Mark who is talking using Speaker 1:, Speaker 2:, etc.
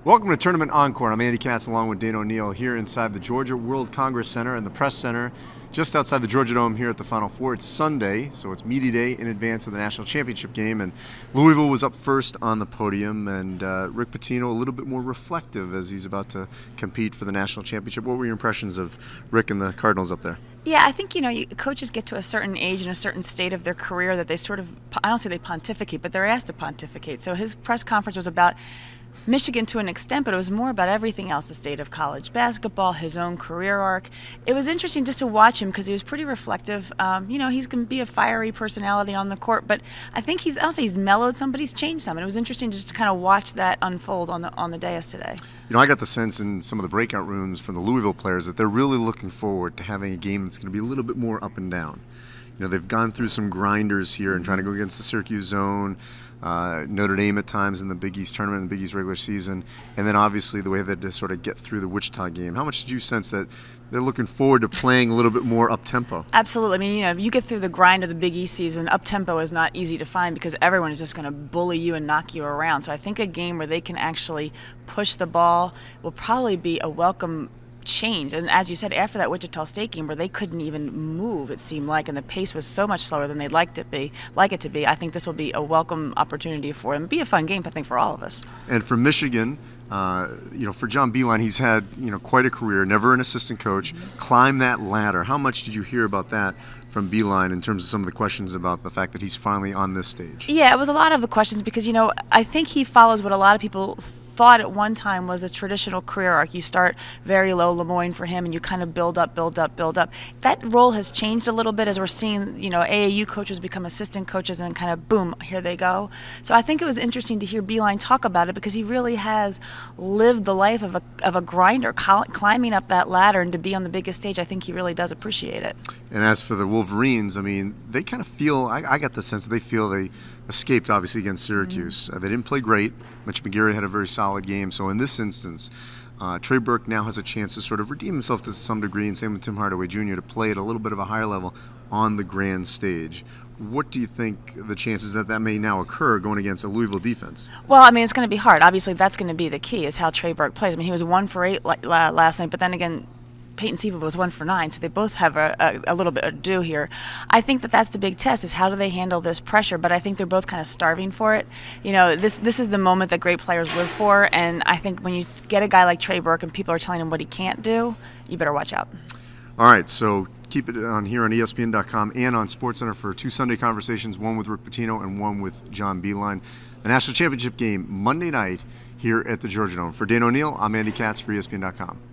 Speaker 1: Welcome to Tournament Encore. I'm Andy Katz along with Dana O'Neill here inside the Georgia World Congress Center and the Press Center just outside the Georgia Dome here at the Final Four. It's Sunday, so it's media day in advance of the national championship game, and Louisville was up first on the podium, and Rick Pitino a little bit more reflective as he's about to compete for the national championship. What were your impressions of Rick and the Cardinals up there?
Speaker 2: Yeah, I think, coaches get to a certain age and a certain state of their career that they sort of, I don't say they pontificate, but they're asked to pontificate. So his press conference was about Michigan to an extent, but it was more about everything else, the state of college basketball, his own career arc. It was interesting just to watch him because he was pretty reflective. He's going to be a fiery personality on the court, but I think I don't say he's mellowed some, but he's changed some. And it was interesting just to kind of watch that unfold on the dais today.
Speaker 1: I got the sense in some of the breakout rooms from the Louisville players that they're really looking forward to having a game that's going to be a little bit more up and down. They've gone through some grinders here and trying to go against the Syracuse zone, Notre Dame at times in the Big East tournament and the Big East regular season, and then obviously the way that to sort of get through the Wichita game. How much did you sense that they're looking forward to playing a little bit more up-tempo?
Speaker 2: Absolutely. I mean, if you get through the grind of the Big East season, up-tempo is not easy to find because everyone is just going to bully you and knock you around. So I think a game where they can actually push the ball will probably be a welcome change. And as you said, after that Wichita State game where they couldn't even move, it seemed like, and the pace was so much slower than they'd like it to be, I think this will be a welcome opportunity for them. Be a fun game, I think, for all of us.
Speaker 1: And for Michigan, for John Beilein, he's had quite a career, never an assistant coach, climb that ladder. How much did you hear about that from Beilein in terms of some of the questions about the fact that he's finally on this stage?
Speaker 2: Yeah, it was a lot of the questions because, I think he follows what a lot of people thought at one time was a traditional career arc. You start very low, Lemoyne for him, and you kind of build up, build up, build up. That role has changed a little bit as we're seeing, AAU coaches become assistant coaches and kind of boom, here they go. So I think it was interesting to hear Beilein talk about it because he really has lived the life of a grinder, climbing up that ladder, and to be on the biggest stage, I think he really does appreciate it.
Speaker 1: And as for the Wolverines, they kind of feel, I got the sense that they feel they escaped, obviously, against Syracuse. They didn't play great. Mitch McGary had a very solid game. So in this instance, Trey Burke now has a chance to sort of redeem himself to some degree, and same with Tim Hardaway Jr., to play at a little bit of a higher level on the grand stage. What do you think the chances that may now occur going against a Louisville defense?
Speaker 2: Well, it's going to be hard. Obviously, that's going to be the key, is how Trey Burke plays. He was 1 for 8 last night, but then again, Peyton Siva was 1 for 9, so they both have a little bit of due here. I think that's the big test, is how do they handle this pressure, but I think they're both kind of starving for it. This is the moment that great players live for, and I think when you get a guy like Trey Burke and people are telling him what he can't do, you better watch out.
Speaker 1: All right, so keep it on here on ESPN.com and on SportsCenter for 2 Sunday conversations, one with Rick Pitino and one with John Beilein. The national championship game Monday night here at the Georgia Dome. For Dana O'Neill, I'm Andy Katz for ESPN.com.